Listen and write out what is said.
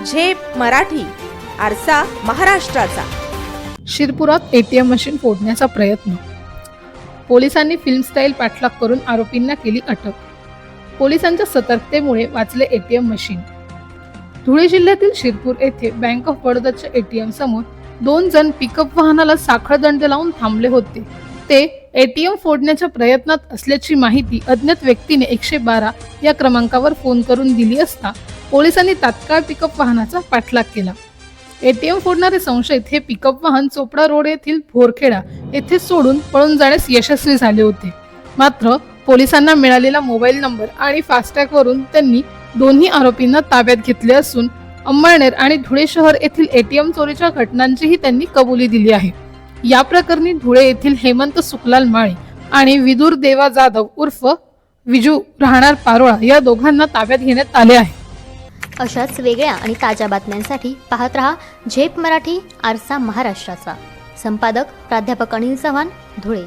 झेप मराठी, आरसा महाराष्ट्राचा. शिरपुरात एटीएम मशीन फोडण्याचा प्रयत्न. पोलिसांनी फिल्म स्टाईल पाठलाग करून आरोपींना केली अटक. पोलिसांच्या सतर्कतेमुळे वाचले एटीएम मशीन. धुळे जिल्ह्यातील शिरपूर येथे बँक ऑफ बडोदाच्या एटीएम समोर 2 जण पिकअप वाहनाला साखळ दंड लावून थांबले होते. ते एटीएम फोडण्याच्या प्रयत्नात असल्याची माहिती अज्ञात व्यक्तीने 112 या क्रमांकावर फोन करून दिली असता पोलिसांनी तात्काळ पिकअप वाहनाचा पाठलाग केला. एटीएम फोडणारे संशयित हे पिकअप वाहन चोपडा रोड येथील भोरखेडा येथे सोडून पळून जाण्यास यशस्वी झाले होते. मात्र पोलिसांना मिळालेला मोबाईल नंबर आणि फास्टॅग वरून त्यांनी दोन्ही आरोपींना ताब्यात घेतले असून अंमळनेर आणि धुळे शहर येथील एटीएम चोरीच्या घटनांचीही त्यांनी कबुली दिली आहे. या प्रकरणी धुळे येथील हेमंत सुखलाल माळे आणि विदुर देवा जाधव उर्फ विजू राहणार पारोळा या दोघांना ताब्यात घेण्यात आले आहे. अशाच वेगळ्या आणि ताज्या बातम्यांसाठी पाहत रहा झेप मराठी, आरसा महाराष्ट्राचा. संपादक प्राध्यापक अनिल चव्हाण, धुळे.